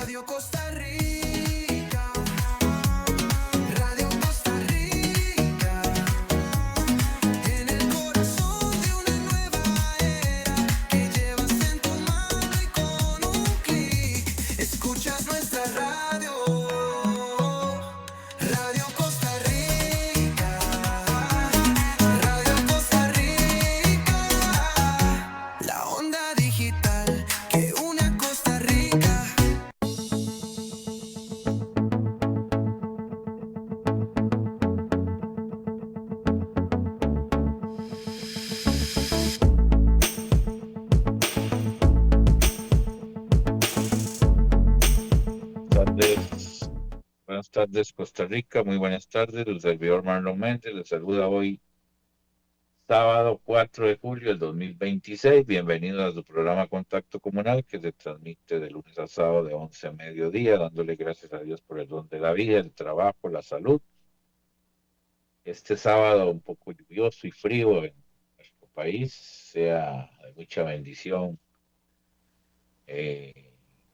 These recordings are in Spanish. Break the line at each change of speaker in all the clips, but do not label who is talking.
Radio Costa Rica, Radio Costa Rica, en el corazón de una nueva era que llevas en tu mano y con un clic escuchas nuestra radio. Radio Costa Rica, Radio Costa Rica, la onda digital que une a Costa Rica.
Tardes. Buenas tardes, Costa Rica. Muy buenas tardes. El servidor Marlon Méndez les saluda hoy, sábado 4 de julio del 2026. Bienvenidos a su programa Contacto Comunal, que se transmite de lunes a sábado de 11 a mediodía, dándole gracias a Dios por el don de la vida, el trabajo, la salud. Este sábado un poco lluvioso y frío en nuestro país, sea de mucha bendición.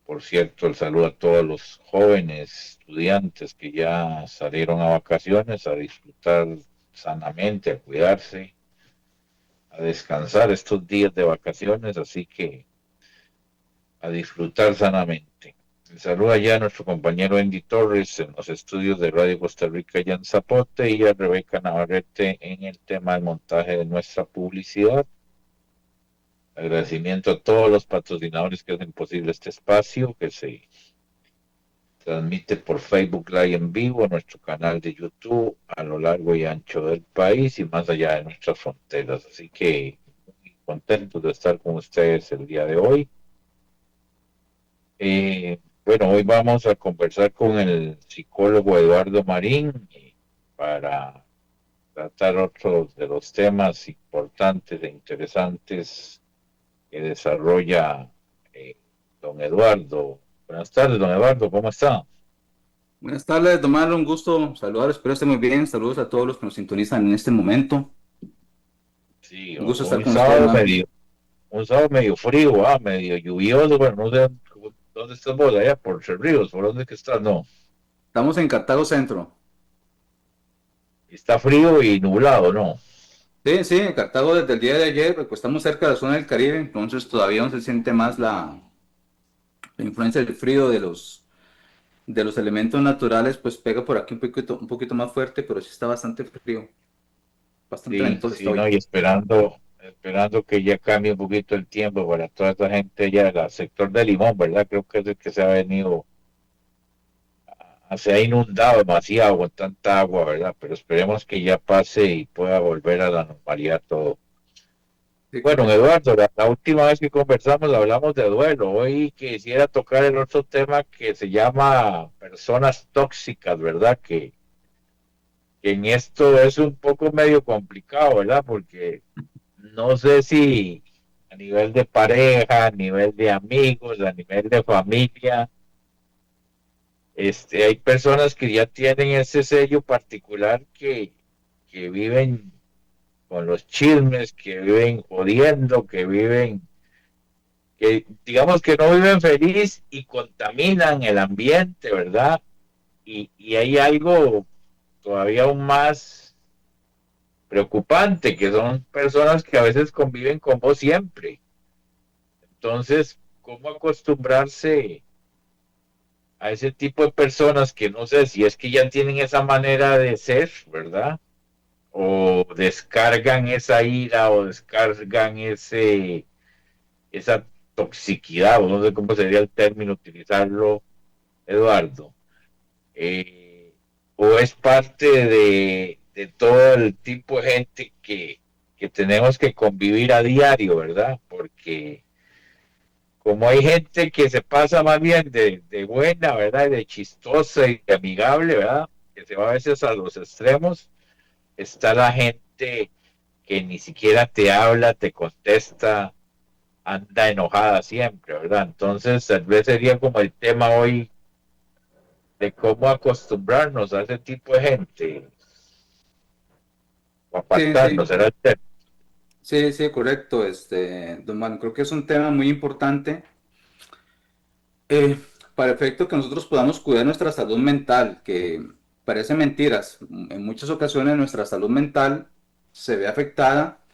Por cierto, el saludo a todos los jóvenes estudiantes que ya salieron a vacaciones, a disfrutar sanamente, a cuidarse, a descansar estos días de vacaciones, así que a disfrutar sanamente. El saludo allá a nuestro compañero Andy Torres en los estudios de Radio Costa Rica allá en Zapote, y a Rebeca Navarrete en el tema del montaje de nuestra publicidad. Agradecimiento a todos los patrocinadores que hacen posible este espacio, que se transmite por Facebook Live en vivo, nuestro canal de YouTube a lo largo y ancho del país y más allá de nuestras fronteras. Así que muy contentos de estar con ustedes el día de hoy. Bueno, hoy vamos a conversar con el psicólogo Eduardo Marín para tratar otros de los temas importantes e interesantes que desarrolla don Eduardo. Buenas tardes, don Eduardo, ¿cómo está?
Buenas tardes, don Marlon, un gusto saludar, espero esté muy bien. Saludos a todos los que nos sintonizan en este momento.
Sí,
Un gusto estar
un
con ustedes,
sábado
Marlon.
medio frío, medio lluvioso. Bueno, no sé dónde estás vos, allá por Cerrillos, ¿por dónde que estás? No,
Estamos en Cartago Centro.
está frío y nublado, ¿no?
Sí, en Cartago desde el día de ayer, pues estamos cerca de la zona del Caribe, entonces todavía no se siente más la influencia del frío de los elementos naturales, pues pega por aquí un poquito más fuerte, pero sí está bastante frío, bastante ventoso está
Sí,
hoy.
no, y esperando que ya cambie un poquito el tiempo para toda esa gente allá del sector de Limón, ¿verdad? Creo que es el que se ha venido, se ha inundado demasiado con tanta agua, ¿verdad? Pero esperemos que ya pase y pueda volver a la normalidad todo.
Sí,
Bueno,
correcto.
Eduardo, la última vez que conversamos hablamos de duelo. Hoy quisiera tocar el otro tema que se llama personas tóxicas, ¿verdad? Que en esto es un poco medio complicado, ¿verdad? Porque no sé si a nivel de pareja, a nivel de amigos, a nivel de familia, hay personas que ya tienen ese sello particular que viven con los chismes, que viven jodiendo, que digamos que no viven feliz y contaminan el ambiente, ¿verdad? Y hay algo todavía aún más preocupante, que son personas que a veces conviven con vos siempre. Entonces, ¿cómo acostumbrarse a ese tipo de personas que no sé si es que ya tienen esa manera de ser, ¿verdad? O descargan esa ira o descargan esa toxicidad, o no sé cómo sería el término utilizarlo, Eduardo. Eh, o es parte de todo el tipo de gente que tenemos que convivir a diario, ¿verdad? Porque como hay gente que se pasa más bien de buena, ¿verdad? De chistosa y de amigable, ¿verdad? Que se va a veces a los extremos, está la gente que ni siquiera te habla, te contesta, anda enojada siempre, ¿verdad? Entonces, tal vez sería como el tema hoy de cómo acostumbrarnos a ese tipo de gente, o
Sí,
apartarnos,
sí,
será el tema.
sí, correcto, don Marlon, creo que es un tema muy importante. Eh, para efecto que nosotros podamos cuidar nuestra salud mental, que parece mentiras, en muchas ocasiones nuestra salud mental se ve afectada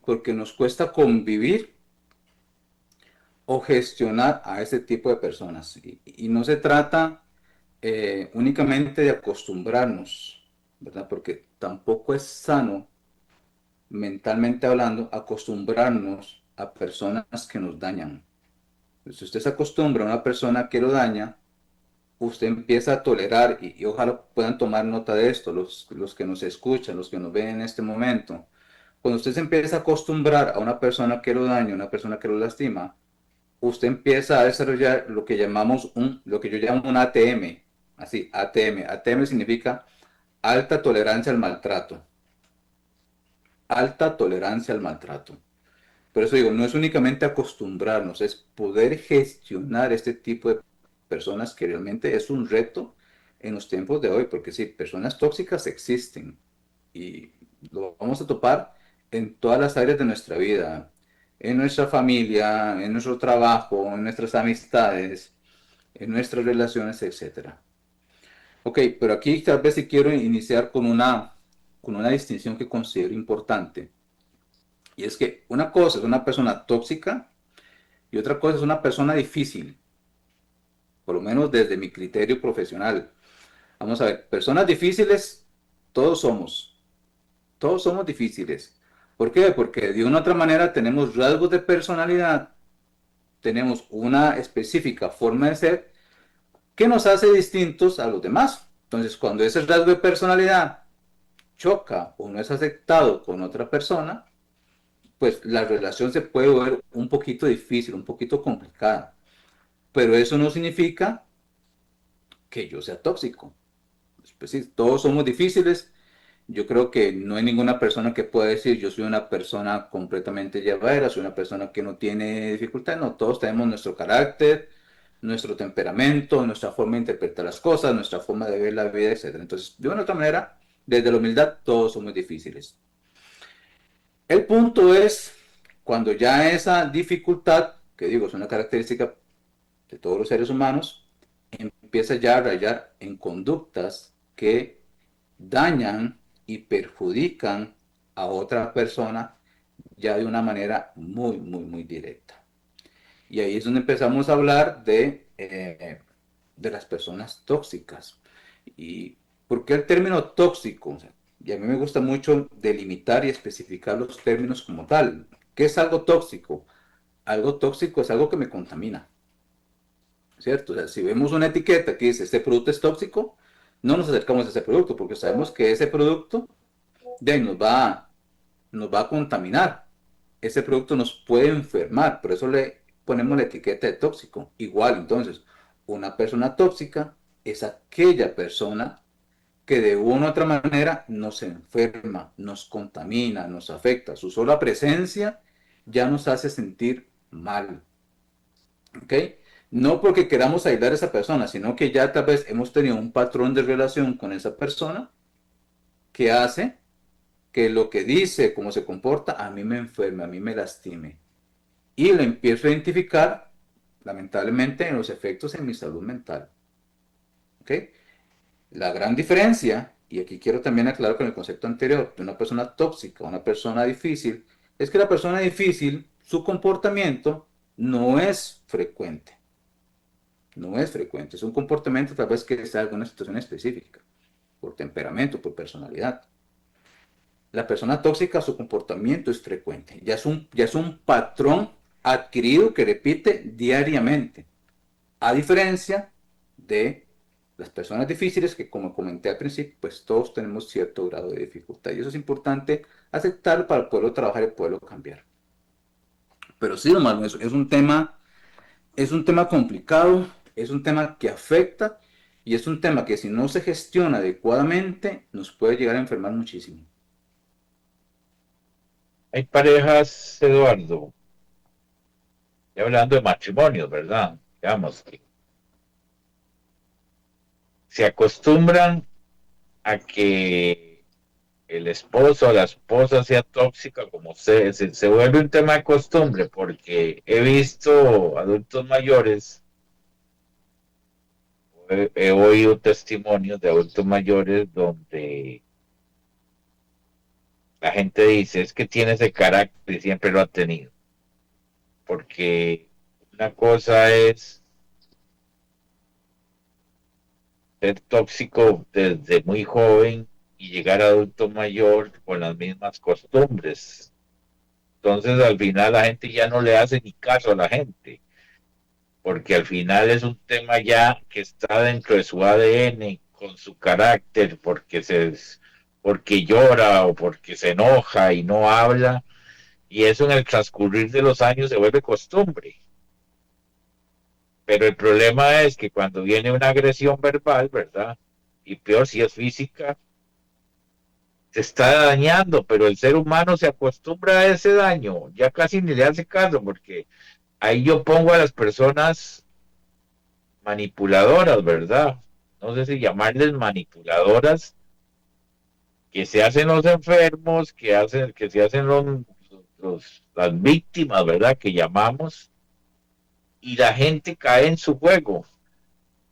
porque nos cuesta convivir o gestionar a ese tipo de personas. Y no se trata únicamente de acostumbrarnos, ¿verdad? Porque tampoco es sano, mentalmente hablando, acostumbrarnos a personas que nos dañan. Si usted se acostumbra a una persona que lo daña, usted empieza a tolerar, y ojalá puedan tomar nota de esto, los que nos escuchan, los que nos ven en este momento. Cuando usted se empieza a acostumbrar a una persona que lo daña, una persona que lo lastima, usted empieza a desarrollar lo que llamamos lo que yo llamo un ATM. Así, ATM. ATM significa alta tolerancia al maltrato. Alta tolerancia al maltrato. Por eso digo, no es únicamente acostumbrarnos, es poder gestionar este tipo de personas, que realmente es un reto en los tiempos de hoy, porque sí, personas tóxicas existen y lo vamos a topar en todas las áreas de nuestra vida, en nuestra familia, en nuestro trabajo, en nuestras amistades, en nuestras relaciones, etcétera. Ok, pero aquí tal vez si quiero iniciar con una distinción que considero importante. Y es que una cosa es una persona tóxica y otra cosa es una persona difícil, por lo menos desde mi criterio profesional. Vamos a ver, personas difíciles, todos todos somos difíciles. ¿Por qué? Porque de una u otra manera tenemos rasgos de personalidad, tenemos una específica forma de ser que nos hace distintos a los demás. Entonces, cuando ese rasgo de personalidad choca o no es aceptado con otra persona, pues la relación se puede ver un poquito difícil, un poquito complicada. Pero eso no significa que yo sea tóxico. Pues sí, todos somos difíciles. Yo creo que no hay ninguna persona que pueda decir yo soy una persona completamente llevadera, soy una persona que no tiene dificultad. No, todos tenemos nuestro carácter, nuestro temperamento, nuestra forma de interpretar las cosas, nuestra forma de ver la vida, etc. Entonces, de una u otra manera, desde la humildad, todos somos difíciles. El punto es cuando ya esa dificultad, que digo, es una característica de todos los seres humanos, empieza ya a rayar en conductas que dañan y perjudican a otra persona ya de una manera muy directa. Y ahí es donde empezamos a hablar de las personas tóxicas. ¿Y por qué el término tóxico? O sea, y a mí me gusta mucho delimitar y especificar los términos como tal. ¿Qué es algo tóxico? Algo tóxico es algo que me contamina, ¿cierto? O sea, si vemos una etiqueta que dice este producto es tóxico, no nos acercamos a ese producto porque sabemos que ese producto de ahí nos va a contaminar. Ese producto nos puede enfermar, por eso le ponemos la etiqueta de tóxico. Igual, entonces, una persona tóxica es aquella persona que de una u otra manera nos enferma, nos contamina, nos afecta. Su sola presencia ya nos hace sentir mal. ¿Ok? No porque queramos aislar a esa persona, sino que ya tal vez hemos tenido un patrón de relación con esa persona que hace que lo que dice, cómo se comporta, a mí me enferme, a mí me lastime. Y lo empiezo a identificar, lamentablemente, en los efectos en mi salud mental. ¿Ok? La gran diferencia, y aquí quiero también aclarar con el concepto anterior, de una persona tóxica, una persona difícil, es que la persona difícil, su comportamiento no es frecuente. No es frecuente, es un comportamiento tal vez que sea alguna situación específica, por temperamento, por personalidad. La persona tóxica, su comportamiento es frecuente, ya es un patrón adquirido que repite diariamente, a diferencia de las personas difíciles que, como comenté al principio, pues todos tenemos cierto grado de dificultad y eso es importante aceptarlo para poderlo trabajar y poderlo cambiar. Pero sí, hermano, es un tema complicado, es un tema que afecta y es un tema que si no se gestiona adecuadamente nos puede llegar a enfermar muchísimo.
Hay parejas, Eduardo, ya hablando de matrimonios, ¿verdad? Digamos que se acostumbran a que el esposo o la esposa sea tóxica, como se vuelve un tema de costumbre, porque he visto adultos mayores he oído testimonios de adultos mayores donde la gente dice, es que tiene ese carácter y siempre lo ha tenido. Porque una cosa es ser tóxico desde muy joven y llegar a adulto mayor con las mismas costumbres. Entonces al final la gente ya no le hace ni caso a la gente, porque al final es un tema ya que está dentro de su ADN, con su carácter, porque llora o porque se enoja y no habla, y eso en el transcurrir de los años se vuelve costumbre. Pero el problema es que cuando viene una agresión verbal, ¿verdad? Y peor si es física, se está dañando, pero el ser humano se acostumbra a ese daño, ya casi ni le hace caso, porque ahí yo pongo a las personas manipuladoras, ¿verdad? No sé si llamarles manipuladoras, que se hacen los enfermos, que se hacen las víctimas, ¿verdad? Que llamamos, y la gente cae en su juego.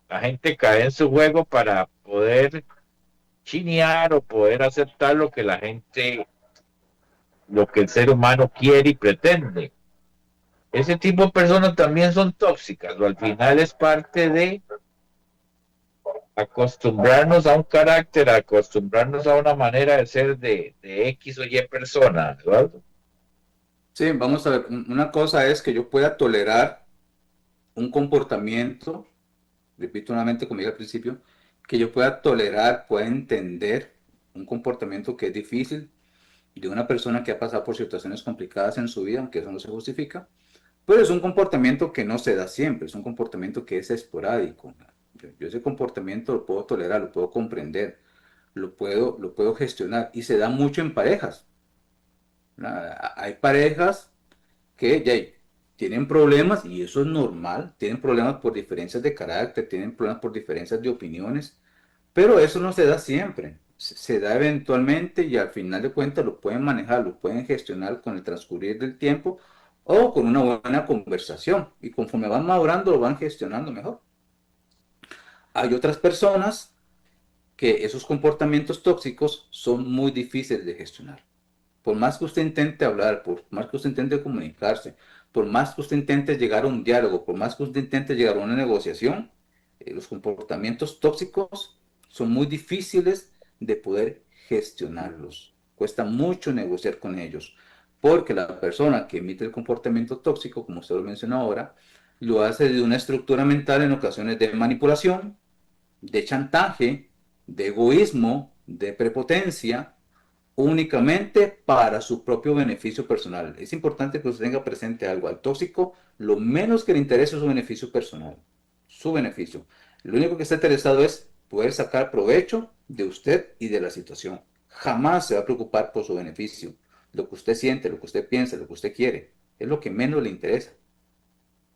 La gente cae en su juego para poder chinear o poder aceptar lo que la gente, lo que el ser humano quiere y pretende. Ese tipo de personas también son tóxicas, o al final es parte de acostumbrarnos a un carácter, acostumbrarnos a una manera de ser de X o Y persona, ¿verdad?
Sí, vamos a ver, una cosa es que yo pueda tolerar un comportamiento, repito nuevamente como dije al principio, que yo pueda tolerar, pueda entender un comportamiento que es difícil de una persona que ha pasado por situaciones complicadas en su vida, aunque eso no se justifica, pero es un comportamiento que no se da siempre, es un comportamiento que es esporádico. Yo ese comportamiento lo puedo tolerar, lo puedo comprender, lo puedo gestionar y se da mucho en parejas. Hay parejas que ya tienen problemas y eso es normal, tienen problemas por diferencias de carácter, tienen problemas por diferencias de opiniones, pero eso no se da siempre, se da eventualmente y al final de cuentas lo pueden manejar, lo pueden gestionar con el transcurrir del tiempo o con una buena conversación y conforme van madurando lo van gestionando mejor. Hay otras personas que esos comportamientos tóxicos son muy difíciles de gestionar. Por más que usted intente hablar, por más que usted intente comunicarse, por más que usted intente llegar a un diálogo, por más que usted intente llegar a una negociación, los comportamientos tóxicos son muy difíciles de poder gestionarlos. Cuesta mucho negociar con ellos, porque la persona que emite el comportamiento tóxico, como usted lo menciona ahora, lo hace de una estructura mental en ocasiones de manipulación, de chantaje, de egoísmo, de prepotencia, únicamente para su propio beneficio personal. Es importante que usted tenga presente algo. Al tóxico, lo menos que le interesa es su beneficio personal, su beneficio. Lo único que está interesado es poder sacar provecho de usted y de la situación. Jamás se va a preocupar por su beneficio. Lo que usted siente, lo que usted piensa, lo que usted quiere, es lo que menos le interesa.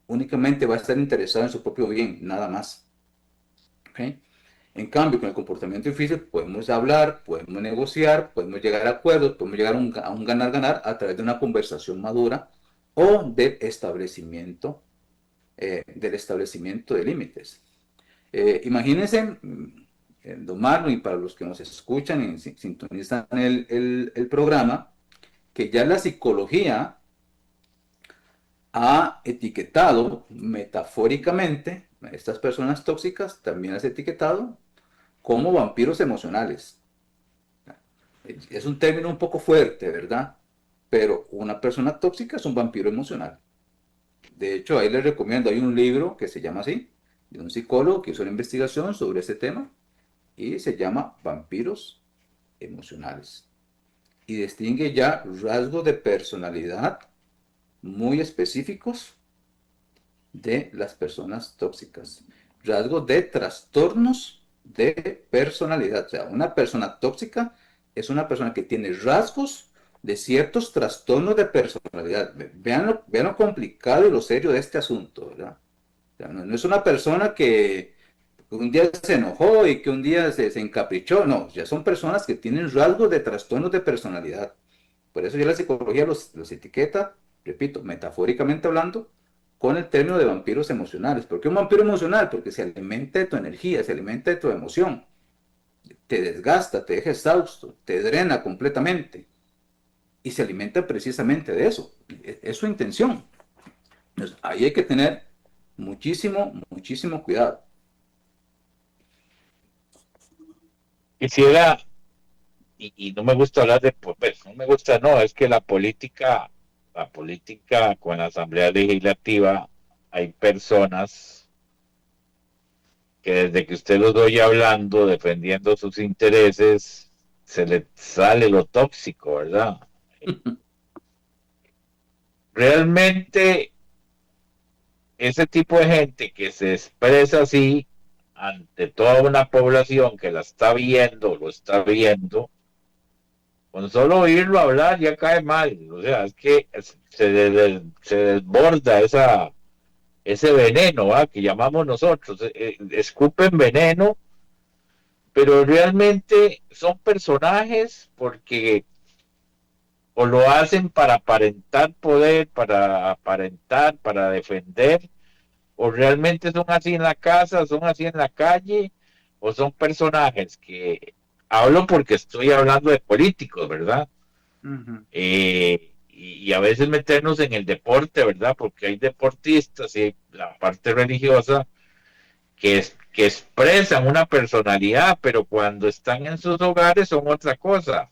Únicamente va a estar interesado en su propio bien, nada más. ¿Okay? En cambio, con el comportamiento difícil podemos hablar, podemos negociar, podemos llegar a acuerdos, podemos llegar a un ganar-ganar a través de una conversación madura o del establecimiento de límites. Imagínense, don Marlon, y para los que nos escuchan y sintonizan el programa, que ya la psicología ha etiquetado metafóricamente a estas personas tóxicas, también las ha etiquetado como vampiros emocionales. Es un término un poco fuerte, ¿verdad? Pero una persona tóxica es un vampiro emocional. De hecho, ahí les recomiendo, hay un libro que se llama así, de un psicólogo que hizo una investigación sobre este tema y se llama Vampiros Emocionales. Y distingue ya rasgos de personalidad muy específicos de las personas tóxicas, rasgos de trastornos de personalidad. O sea, una persona tóxica es una persona que tiene rasgos de ciertos trastornos de personalidad. Vean lo complicado y lo serio de este asunto, ¿verdad? O sea, no es una persona que un día se enojó y que un día se encaprichó, no, ya son personas que tienen rasgos de trastornos de personalidad. Por eso ya la psicología los etiqueta, repito, metafóricamente hablando, con el término de vampiros emocionales. ¿Por qué un vampiro emocional? Porque se alimenta de tu energía, se alimenta de tu emoción, te desgasta, te deja exhausto, te drena completamente y se alimenta precisamente de eso. Es su intención. Entonces, ahí hay que tener muchísimo, muchísimo cuidado.
Quisiera, y no me gusta hablar de, pues, no me gusta, no, es que la política con la Asamblea Legislativa, hay personas que desde que usted los oye hablando, defendiendo sus intereses, se le sale lo tóxico, ¿verdad? Realmente ese tipo de gente que se expresa así ante toda una población que la está viendo, lo está viendo, con solo oírlo hablar ya cae mal. O sea, es que se desborda ese veneno, ¿va? Que llamamos nosotros. Escupen veneno, pero realmente son personajes porque o lo hacen para aparentar poder, para aparentar, para defender, o realmente son así en la casa, son así en la calle, o son personajes que hablo porque estoy hablando de políticos, ¿verdad?
Ujú.
Y a veces meternos en el deporte, ¿verdad? Porque hay deportistas y la parte religiosa que expresan una personalidad, pero cuando están en sus hogares son otra cosa.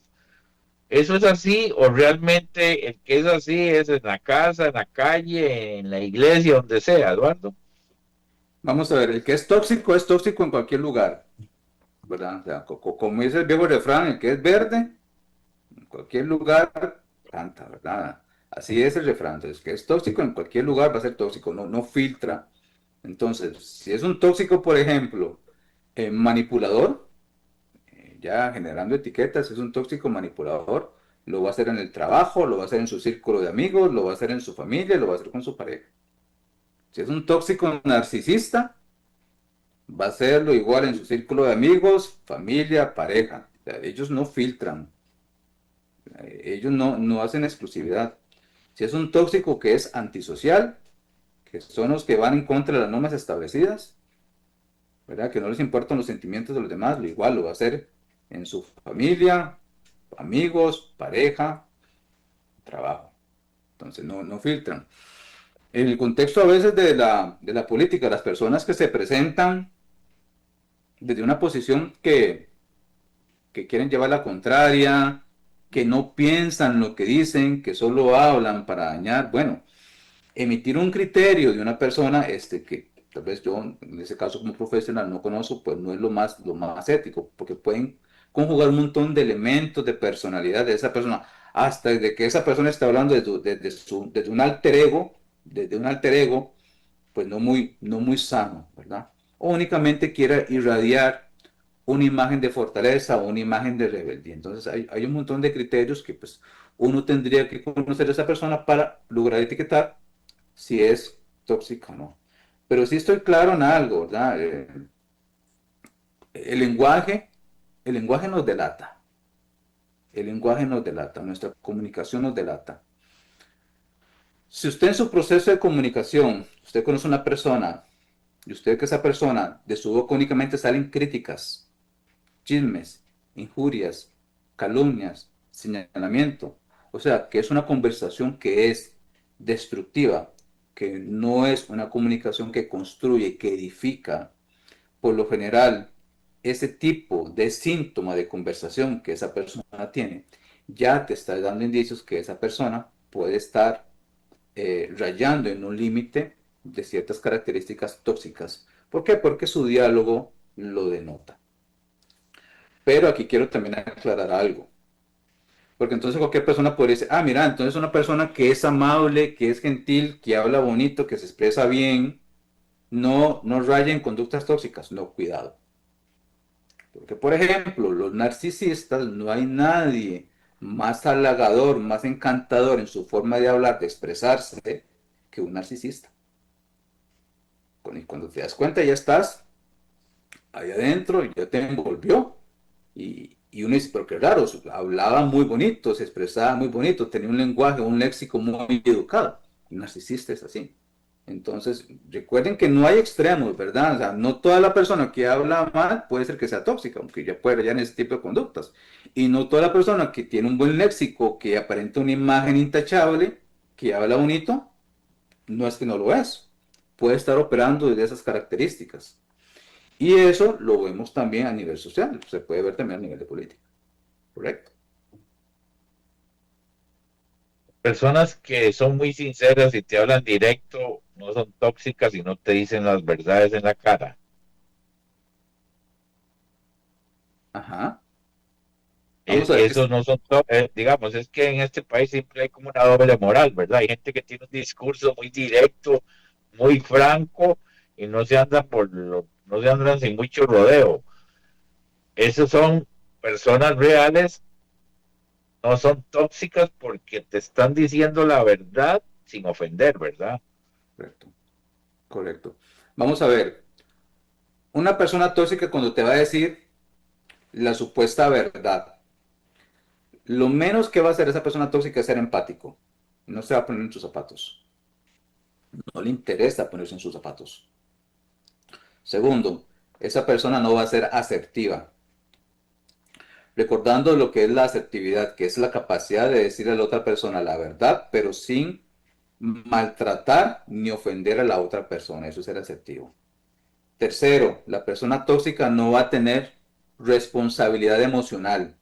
¿Eso es así o realmente el que es así es en la casa, en la calle, en la iglesia, donde sea, Eduardo?
Vamos a ver, el que es tóxico en cualquier lugar, ¿verdad? O sea, como dice el viejo refrán, el que es verde, en cualquier lugar, canta, ¿verdad? Así es el refrán. Entonces, que es tóxico en cualquier lugar va a ser tóxico, no filtra. Entonces, si es un tóxico, por ejemplo, manipulador, ya generando etiquetas, es un tóxico manipulador, lo va a hacer en el trabajo, lo va a hacer en su círculo de amigos, lo va a hacer en su familia, lo va a hacer con su pareja. Si es un tóxico narcisista, va a hacerlo igual en su círculo de amigos, familia, pareja. O sea, ellos no filtran, ellos no hacen exclusividad. Si es un tóxico que es antisocial, que son los que van en contra de las normas establecidas, ¿verdad? Que no les importan los sentimientos de los demás, lo igual lo va a hacer en su familia, amigos, pareja, trabajo. Entonces no filtran. En el contexto a veces de la política, las personas que se presentan desde una posición que quieren llevar la contraria, que no piensan lo que dicen, que solo hablan para dañar, bueno, emitir un criterio de una persona que tal vez yo en ese caso como profesional no conozco, pues no es lo más ético, porque pueden conjugar un montón de elementos de personalidad de esa persona, hasta de que esa persona está hablando desde un alter ego, pues no muy sano, ¿verdad? O únicamente quiera irradiar una imagen de fortaleza o una imagen de rebeldía. Entonces hay un montón de criterios que pues uno tendría que conocer a esa persona para lograr etiquetar si es tóxica o no. Pero sí estoy claro en algo, ¿verdad? El lenguaje, el lenguaje nos delata. El lenguaje nos delata, nuestra comunicación nos delata. Si usted en su proceso de comunicación, usted conoce a una persona y usted ve que esa persona, de su boca únicamente salen críticas, chismes, injurias, calumnias, señalamiento, o sea, que es una conversación que es destructiva, que no es una comunicación que construye, que edifica, por lo general, ese tipo de síntoma de conversación que esa persona tiene, ya te está dando indicios que esa persona puede estar rayando en un límite de ciertas características tóxicas. ¿Por qué? Porque su diálogo lo denota. Pero aquí quiero también aclarar algo. Porque entonces cualquier persona podría decir, ah, mira, entonces una persona que es amable, que es gentil, que habla bonito, que se expresa bien, no raya en conductas tóxicas. No, cuidado. Porque, por ejemplo, los narcisistas, no hay nadie más halagador, más encantador en su forma de hablar, de expresarse, que un narcisista. Cuando te das cuenta ya estás ahí adentro, ya te envolvió. Y uno dice, pero qué raro, hablaba muy bonito, se expresaba muy bonito, tenía un lenguaje, un léxico muy educado. Un narcisista es así. Entonces, recuerden que no hay extremos, ¿verdad? O sea, no toda la persona que habla mal puede ser que sea tóxica, aunque ya puede hallar en ese tipo de conductas. Y no toda la persona que tiene un buen léxico, que aparenta una imagen intachable, que habla bonito, no es que no lo es. Puede estar operando desde esas características. Y eso lo vemos también a nivel social, se puede ver también a nivel de política, ¿correcto?
Personas que son muy sinceras y te hablan directo, no son tóxicas y no te dicen las verdades en la cara.
Ajá. Vamos a ver,
Esos no son, digamos, es que en este país siempre hay como una doble moral, ¿verdad? Hay gente que tiene un discurso muy directo, muy franco y no se andan no se andan sin mucho rodeo. Esos son personas reales, no son tóxicas porque te están diciendo la verdad sin ofender, ¿verdad?
correcto, correcto. Vamos a ver, una persona tóxica cuando te va a decir la supuesta verdad, lo menos que va a hacer esa persona tóxica es ser empático. No se va a poner en sus zapatos. No le interesa ponerse en sus zapatos. Segundo, esa persona no va a ser asertiva. Recordando lo que es la asertividad, que es la capacidad de decirle a la otra persona la verdad, pero sin maltratar ni ofender a la otra persona. Eso es ser asertivo. Tercero, la persona tóxica no va a tener responsabilidad emocional.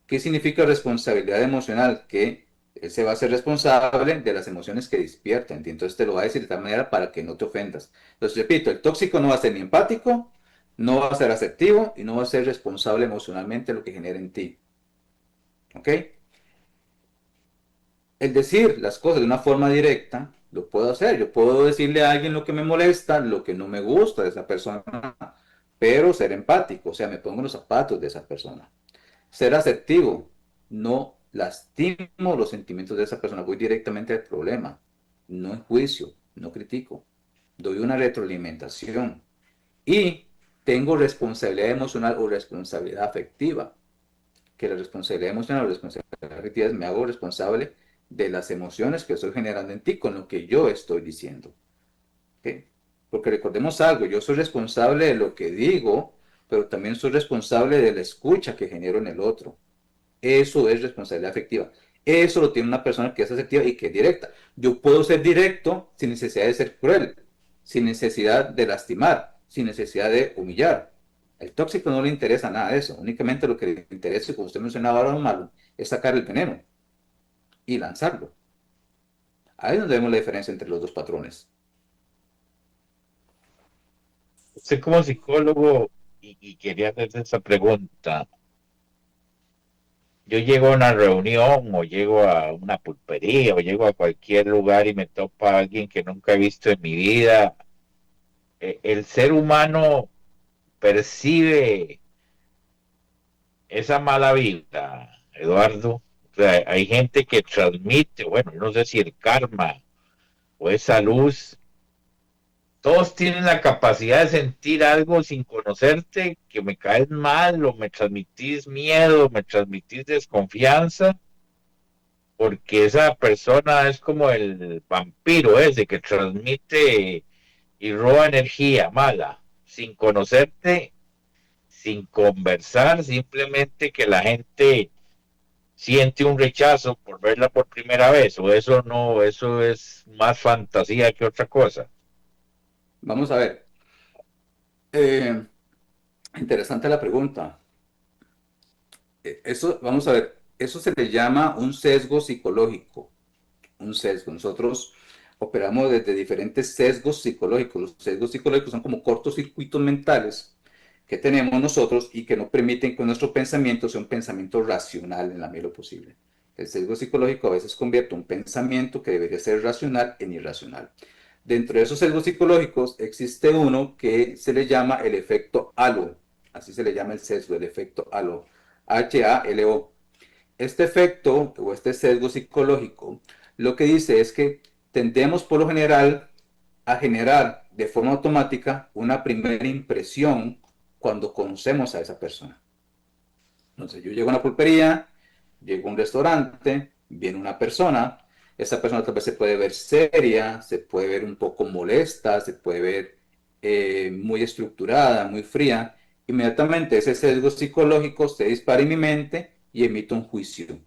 ¿Qué significa responsabilidad emocional? Que él se va a hacer responsable de las emociones que despiertan. Y entonces te lo va a decir de tal manera para que no te ofendas. Entonces, repito, el tóxico no va a ser ni empático, no va a ser asertivo y no va a ser responsable emocionalmente de lo que genera en ti. ¿Ok? El decir las cosas de una forma directa, lo puedo hacer. Yo puedo decirle a alguien lo que me molesta, lo que no me gusta de esa persona, pero ser empático, o sea, me pongo en los zapatos de esa persona. Ser asertivo, no lastimo los sentimientos de esa persona, voy directamente al problema, no en juicio, no critico, doy una retroalimentación y tengo responsabilidad emocional o responsabilidad afectiva, que la responsabilidad emocional o responsabilidad afectiva es me hago responsable de las emociones que estoy generando en ti con lo que yo estoy diciendo. ¿Okay? Porque recordemos algo, yo soy responsable de lo que digo, pero también soy responsable de la escucha que genero en el otro. Eso es responsabilidad afectiva. Eso lo tiene una persona que es asertiva y que es directa. Yo puedo ser directo sin necesidad de ser cruel, sin necesidad de lastimar, sin necesidad de humillar. El tóxico no le interesa nada de eso. Únicamente lo que le interesa, como usted mencionaba ahora, malo, es sacar el veneno y lanzarlo. Ahí es donde vemos la diferencia entre los dos patrones.
Usted como psicólogo, y quería hacerle esa pregunta, yo llego a una reunión o llego a una pulpería o llego a cualquier lugar y me topa alguien que nunca he visto en mi vida. El ser humano percibe esa mala vida, Eduardo. O sea, hay gente que transmite, bueno, no sé si el karma o esa luz, todos tienen la capacidad de sentir algo sin conocerte, que me caes mal o me transmitís miedo, me transmitís desconfianza, porque esa persona es como el vampiro ese que transmite y roba energía mala, sin conocerte, sin conversar, simplemente que la gente siente un rechazo por verla por primera vez, o eso no, eso es más fantasía que otra cosa.
Vamos a ver. Eh, interesante la pregunta. Eso, vamos a ver, eso se le llama un sesgo psicológico. Un sesgo. Nosotros operamos desde diferentes sesgos psicológicos. Los sesgos psicológicos son como cortocircuitos mentales que tenemos nosotros y que no permiten que nuestro pensamiento sea un pensamiento racional en la medida de lo posible. El sesgo psicológico a veces convierte un pensamiento que debería ser racional en irracional. Dentro de esos sesgos psicológicos existe uno que se le llama el efecto halo. Así se le llama el sesgo, el efecto halo. H-A-L-O. Este efecto o este sesgo psicológico lo que dice es que tendemos por lo general a generar de forma automática una primera impresión cuando conocemos a esa persona. Entonces yo llego a una pulpería, llego a un restaurante, viene una persona Esa persona tal vez se puede ver seria, se puede ver un poco molesta, se puede ver muy estructurada, muy fría. Inmediatamente ese sesgo psicológico se dispara en mi mente y emito un juicio.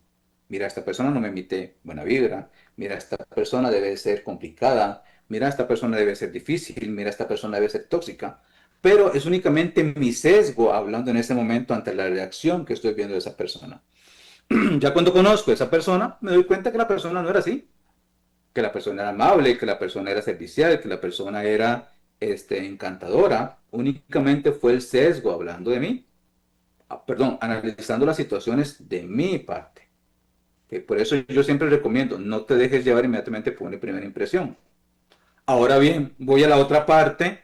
Mira, esta persona no me emite buena vibra. Mira, esta persona debe ser complicada. Mira, esta persona debe ser difícil. Mira, esta persona debe ser tóxica. Pero es únicamente mi sesgo hablando en ese momento ante la reacción que estoy viendo de esa persona. Ya cuando conozco a esa persona, me doy cuenta que la persona no era así, que la persona era amable, que la persona era servicial, que la persona era encantadora. Únicamente fue el sesgo hablando de mí, perdón, analizando las situaciones de mi parte. Que por eso yo siempre recomiendo, no te dejes llevar inmediatamente por una primera impresión. Ahora bien, voy a la otra parte,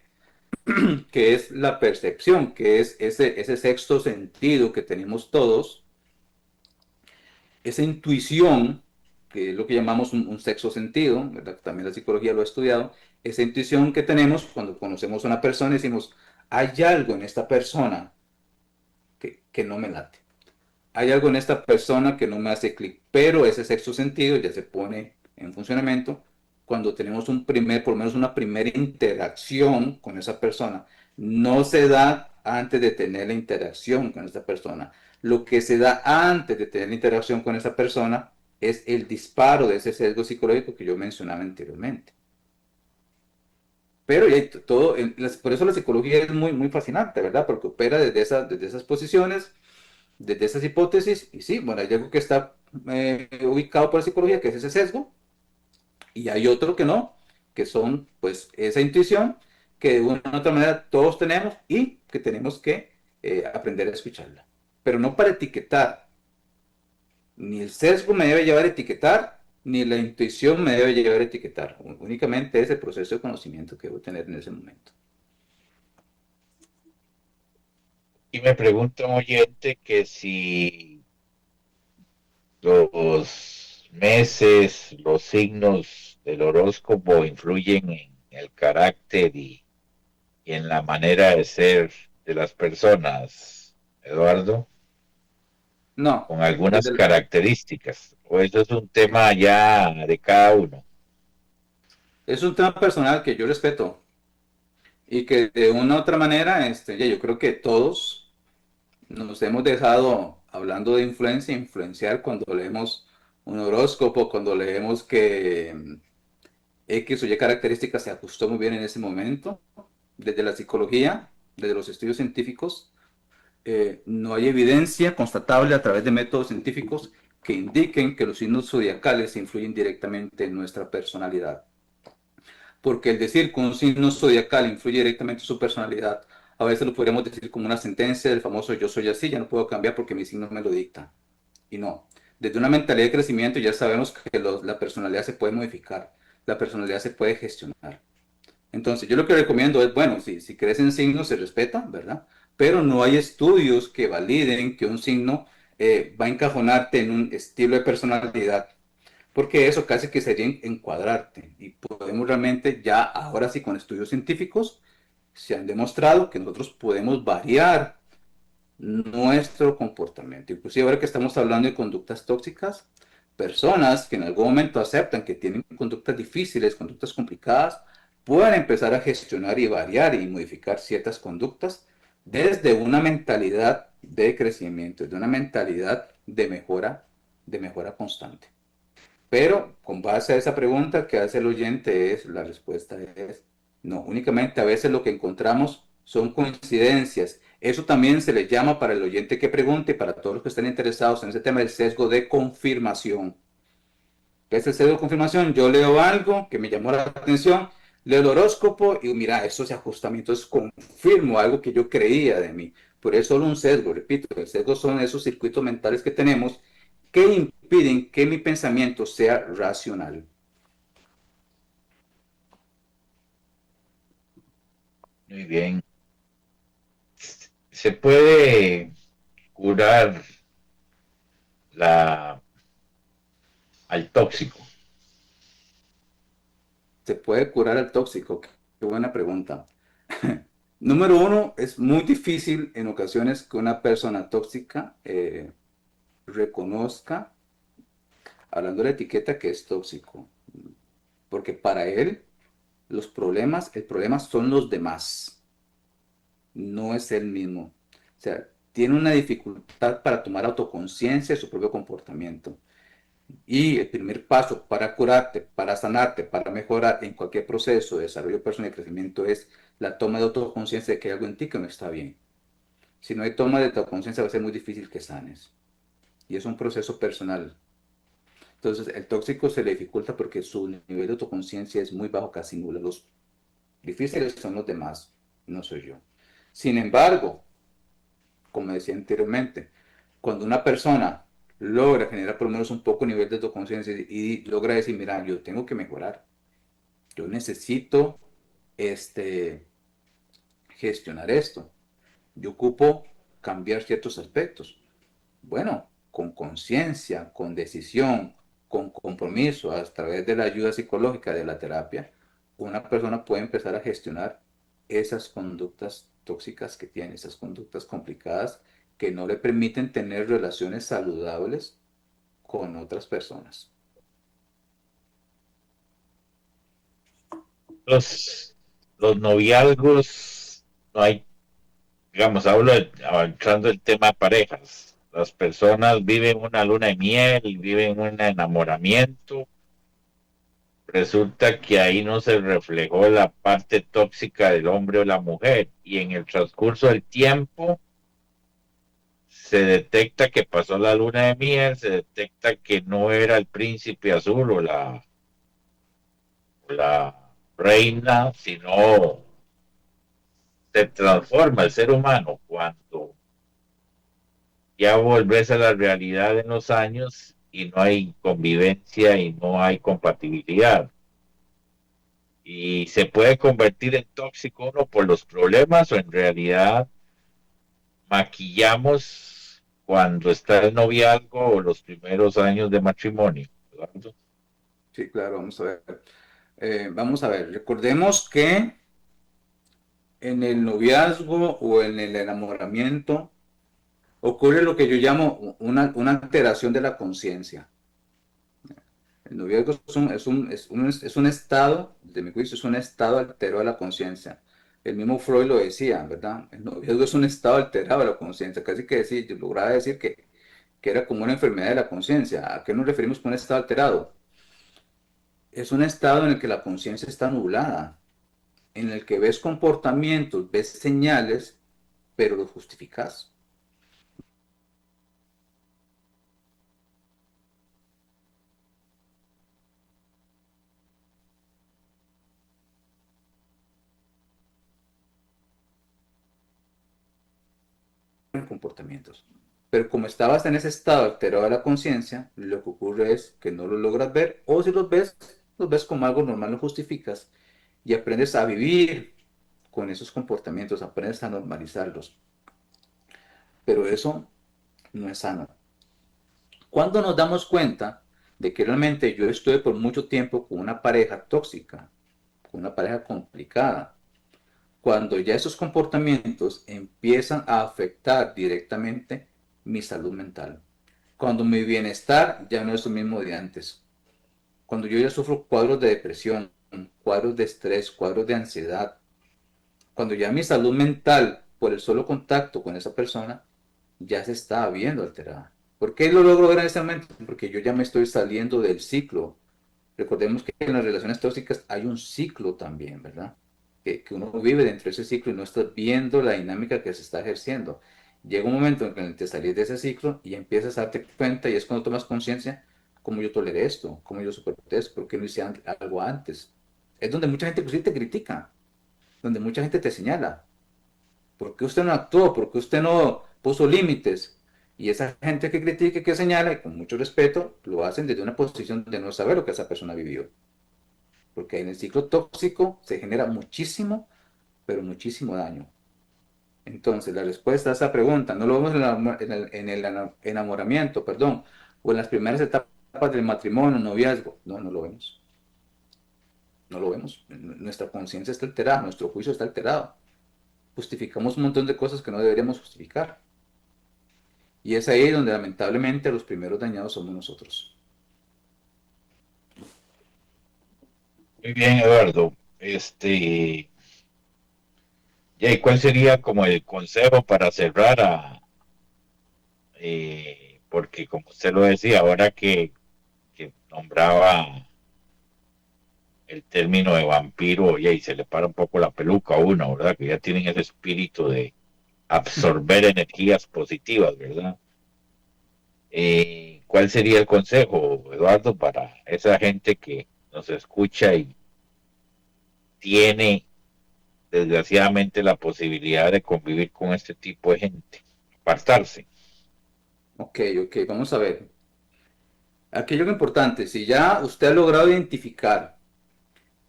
que es la percepción, que es ese sexto sentido que tenemos todos, esa intuición, que es lo que llamamos un sexto sentido, ¿verdad? También la psicología lo ha estudiado, esa intuición que tenemos cuando conocemos a una persona y decimos, hay algo en esta persona que no me late, hay algo en esta persona que no me hace clic, pero ese sexto sentido ya se pone en funcionamiento cuando tenemos por lo menos una primera interacción con esa persona. No se da antes de tener la interacción con esa persona. Lo que se da antes de tener la interacción con esa persona es el disparo de ese sesgo psicológico que yo mencionaba anteriormente. Pero todo, por eso la psicología es muy, muy fascinante, ¿verdad? Porque opera desde esas posiciones, desde esas hipótesis, y sí, bueno, hay algo que está ubicado por la psicología, que es ese sesgo, y hay otro que no, que son pues esa intuición que de una u otra manera todos tenemos y que tenemos que aprender a escucharla. Pero no para etiquetar, ni el sesgo me debe llevar a etiquetar, ni la intuición me debe llevar a etiquetar. Únicamente es el proceso de conocimiento que debo tener en ese momento.
Y me pregunta un oyente que si los meses, los signos del horóscopo influyen en el carácter y en la manera de ser de las personas, Eduardo,
No,
con algunas
desde,
características, o eso es un tema ya de cada uno.
es un tema personal que yo respeto y que de una u otra manera, ya yo creo que todos nos hemos dejado, hablando de influencia, influenciar cuando leemos un horóscopo, cuando leemos que X o Y características se ajustó muy bien en ese momento. Desde la psicología, desde los estudios científicos, no hay evidencia constatable a través de métodos científicos que indiquen que los signos zodiacales influyen directamente en nuestra personalidad. Porque el decir que un signo zodiacal influye directamente en su personalidad, a veces lo podríamos decir como una sentencia del famoso yo soy así, ya no puedo cambiar porque mi signo me lo dicta. Y no. Desde una mentalidad de crecimiento ya sabemos que la personalidad se puede modificar, la personalidad se puede gestionar. Entonces, yo lo que recomiendo es, bueno, si crees en signos se respeta, ¿verdad? Pero no hay estudios que validen que un signo va a encajonarte en un estilo de personalidad, porque eso casi que sería encuadrarte. Y podemos realmente ya, ahora sí, con estudios científicos, se han demostrado que nosotros podemos variar nuestro comportamiento. Inclusive ahora que estamos hablando de conductas tóxicas, personas que en algún momento aceptan que tienen conductas difíciles, conductas complicadas, pueden empezar a gestionar y variar y modificar ciertas conductas desde una mentalidad de crecimiento, de una mentalidad de mejora constante. Pero con base a esa pregunta que hace el oyente la respuesta es no, únicamente a veces lo que encontramos son coincidencias. Eso también se le llama para el oyente que pregunte y para todos los que estén interesados en ese tema el sesgo de confirmación. ¿Qué es el sesgo de confirmación? Yo leo algo que me llamó la atención, leo el horóscopo y mira, eso se ajusta a mí, entonces confirmo algo que yo creía de mí. Por eso es solo un sesgo, repito, el sesgo son esos circuitos mentales que tenemos que impiden que mi pensamiento sea racional.
Muy bien. Se puede curar la, al tóxico.
¿Se puede curar al tóxico? Qué buena pregunta. Número uno, es muy difícil en ocasiones que una persona tóxica reconozca hablando de la etiqueta que es tóxico, porque para él el problema son los demás, no es él mismo. O sea, tiene una dificultad para tomar autoconciencia de su propio comportamiento. Y el primer paso para curarte, para sanarte, para mejorar en cualquier proceso de desarrollo personal y crecimiento es la toma de autoconciencia de que hay algo en ti que no está bien. Si no hay toma de autoconciencia va a ser muy difícil que sanes. Y es un proceso personal. Entonces, el tóxico se le dificulta porque su nivel de autoconciencia es muy bajo, casi nulo. Los difíciles son los demás, no soy yo. Sin embargo, como decía anteriormente, cuando una persona logra generar por lo menos un poco nivel de autoconciencia y logra decir, mira, yo tengo que mejorar, yo necesito este, gestionar esto, yo ocupo cambiar ciertos aspectos. Bueno, con conciencia, con decisión, con compromiso, a través de la ayuda psicológica de la terapia, una persona puede empezar a gestionar esas conductas tóxicas que tiene, esas conductas complicadas que no le permiten tener relaciones saludables con otras personas.
Los noviazgos, no hay, digamos, hablo avanzando el tema de parejas. Las personas viven una luna de miel, viven un enamoramiento. Resulta que ahí no se reflejó la parte tóxica del hombre o la mujer. Y en el transcurso del tiempo se detecta que pasó la luna de miel, se detecta que no era el príncipe azul o la reina, sino se transforma el ser humano cuando ya volvés a la realidad en los años y no hay convivencia y no hay compatibilidad. Y se puede convertir en tóxico uno por los problemas o en realidad maquillamos cuando está el noviazgo o los primeros años de matrimonio. ¿Verdad?
Sí, claro, vamos a ver. Vamos a ver, recordemos que en el noviazgo o en el enamoramiento ocurre lo que yo llamo una alteración de la conciencia. El noviazgo es un estado, de mi juicio, es un estado alterado de la conciencia. El mismo Freud lo decía, ¿verdad? El noviazgo es un estado alterado de la conciencia. Casi que decir, yo lograba decir que era como una enfermedad de la conciencia. ¿A qué nos referimos con un estado alterado? Es un estado en el que la conciencia está nublada, en el que ves comportamientos, ves señales, pero los justificas. Comportamientos. Pero como estabas en ese estado alterado de la conciencia, lo que ocurre es que no lo logras ver, o si los ves como algo normal, lo justificas y aprendes a vivir con esos comportamientos, aprendes a normalizarlos. Pero eso no es sano. Cuando nos damos cuenta de que realmente yo estuve por mucho tiempo con una pareja tóxica, con una pareja complicada, cuando ya esos comportamientos empiezan a afectar directamente mi salud mental, cuando mi bienestar ya no es lo mismo de antes, cuando yo ya sufro cuadros de depresión, cuadros de estrés, cuadros de ansiedad, cuando ya mi salud mental por el solo contacto con esa persona ya se está viendo alterada. ¿Por qué lo logro ver en ese momento? Porque yo ya me estoy saliendo del ciclo. Recordemos que en las relaciones tóxicas hay un ciclo también, ¿verdad? Que uno vive dentro de ese ciclo y no está viendo la dinámica que se está ejerciendo. Llega un momento en que te salís de ese ciclo y empiezas a darte cuenta y es cuando tomas conciencia cómo yo toleré esto, cómo yo soporté esto, por qué no hice algo antes. Es donde mucha gente inclusive te critica, donde mucha gente te señala. ¿Por qué usted no actuó? ¿Por qué usted no puso límites? Y esa gente que critica y que señala, y con mucho respeto, lo hacen desde una posición de no saber lo que esa persona vivió. Porque en el ciclo tóxico se genera muchísimo, pero muchísimo daño. Entonces, la respuesta a esa pregunta, no lo vemos en el enamoramiento, perdón, o en las primeras etapas del matrimonio, noviazgo. No, no lo vemos. No lo vemos. Nuestra conciencia está alterada, nuestro juicio está alterado. Justificamos un montón de cosas que no deberíamos justificar. Y es ahí donde lamentablemente los primeros dañados somos nosotros.
Muy bien, Eduardo. ¿Y cuál sería como el consejo para cerrar porque como usted lo decía, ahora que nombraba el término de vampiro, y se le para un poco la peluca a uno, ¿verdad? Que ya tienen ese espíritu de absorber energías positivas, ¿verdad? ¿Cuál sería el consejo, Eduardo, para esa gente que nos escucha y tiene desgraciadamente la posibilidad de convivir con este tipo de gente? Apartarse.
Ok, ok, vamos a ver. Aquí lo importante, si ya usted ha logrado identificar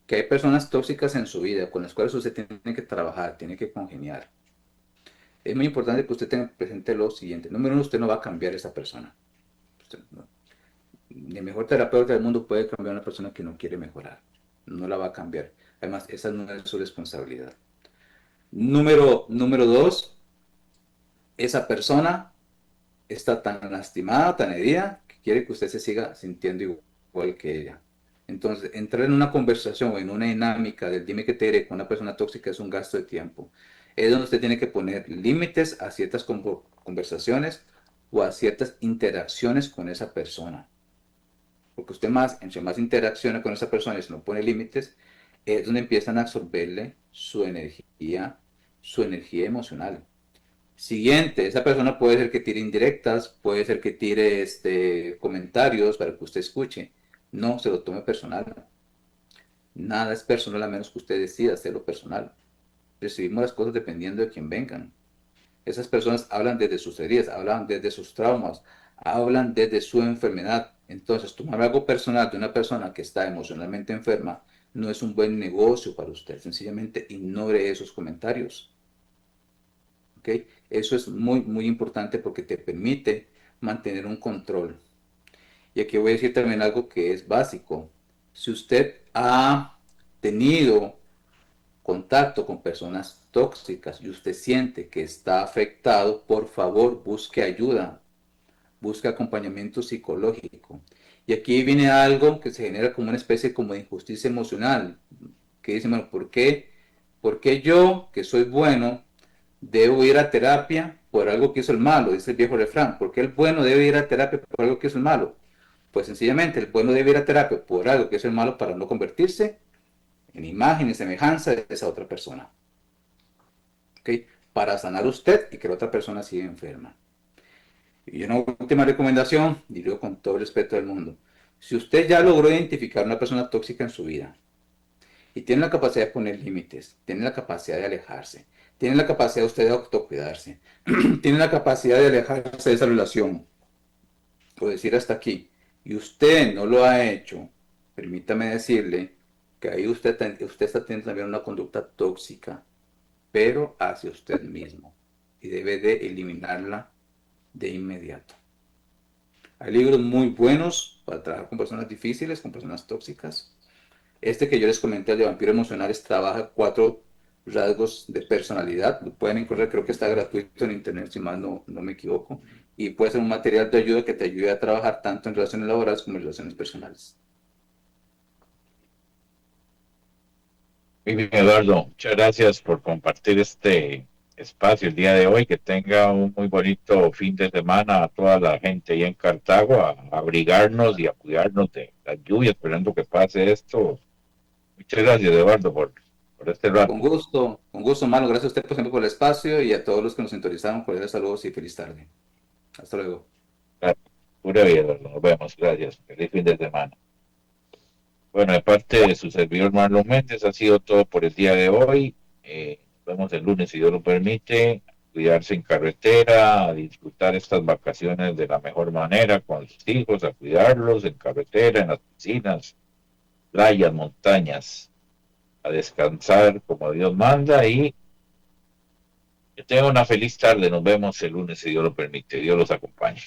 que hay personas tóxicas en su vida con las cuales usted tiene que trabajar, tiene que congeniar, es muy importante que usted tenga presente lo siguiente. Número uno, usted no va a cambiar a esa persona. Ni el mejor terapeuta del mundo puede cambiar a una persona que no quiere mejorar. No la va a cambiar. Además, esa no es su responsabilidad. Número dos, esa persona está tan lastimada, tan herida, que quiere que usted se siga sintiendo igual que ella. Entonces, entrar en una conversación o en una dinámica del dime que te diré con una persona tóxica es un gasto de tiempo. Es donde usted tiene que poner límites a ciertas conversaciones o a ciertas interacciones con esa persona. Porque usted más, entre más interacciona con esa persona y se no pone límites, es donde empiezan a absorberle su energía emocional. Siguiente, esa persona puede ser que tire indirectas, puede ser que tire comentarios para que usted escuche. No se lo tome personal. Nada es personal a menos que usted decida hacerlo personal. Recibimos las cosas dependiendo de quién vengan. Esas personas hablan desde sus heridas, hablan desde sus traumas, hablan desde su enfermedad. Entonces, tomar algo personal de una persona que está emocionalmente enferma no es un buen negocio para usted. Sencillamente ignore esos comentarios. ¿Ok? Eso es muy, muy importante porque te permite mantener un control. Y aquí voy a decir también algo que es básico. Si usted ha tenido contacto con personas tóxicas y usted siente que está afectado, por favor busque ayuda, busque acompañamiento psicológico. Y aquí viene algo que se genera como una especie como de injusticia emocional, que dice, bueno, ¿por qué yo, que soy bueno, debo ir a terapia por algo que hizo el malo? Dice el viejo refrán, ¿por qué el bueno debe ir a terapia por algo que hizo el malo? Pues sencillamente, el bueno debe ir a terapia por algo que hizo el malo para no convertirse en imagen y semejanza de esa otra persona. ¿Ok? Para sanar usted y que la otra persona siga enferma. Y una última recomendación, digo con todo el respeto del mundo. Si usted ya logró identificar una persona tóxica en su vida y tiene la capacidad de poner límites, tiene la capacidad de alejarse, tiene la capacidad de usted de autocuidarse, tiene la capacidad de alejarse de esa relación o decir hasta aquí, y usted no lo ha hecho, permítame decirle que ahí usted está teniendo también una conducta tóxica, pero hacia usted mismo, y debe de eliminarla de inmediato. Hay libros muy buenos para trabajar con personas difíciles, con personas tóxicas. Este que yo les comenté, el de Vampiro Emocionales, trabaja 4 rasgos de personalidad. Lo pueden encontrar, creo que está gratuito en internet, si mal no me equivoco. Y puede ser un material de ayuda que te ayude a trabajar tanto en relaciones laborales como en relaciones personales.
Muy bien, Eduardo, muchas gracias por compartir este espacio el día de hoy. Que tenga un muy bonito fin de semana a toda la gente ahí en Cartago, a abrigarnos y a cuidarnos de la lluvia, esperando que pase esto. Muchas gracias, Eduardo, por este rato.
Con gusto, Mano. Gracias a usted, por ejemplo, por el espacio y a todos los que nos sintonizaron. Cordiales saludos y feliz tarde. Hasta luego.
Pura vida, Eduardo. Nos vemos. Gracias. Feliz fin de semana. Bueno, de parte de su servidor Marlon Méndez, ha sido todo por el día de hoy. Nos vemos el lunes, si Dios lo permite. Cuidarse en carretera, a disfrutar estas vacaciones de la mejor manera con sus hijos, a cuidarlos en carretera, en las piscinas, playas, montañas, a descansar como Dios manda y que tengan una feliz tarde. Nos vemos el lunes, si Dios lo permite. Dios los acompañe.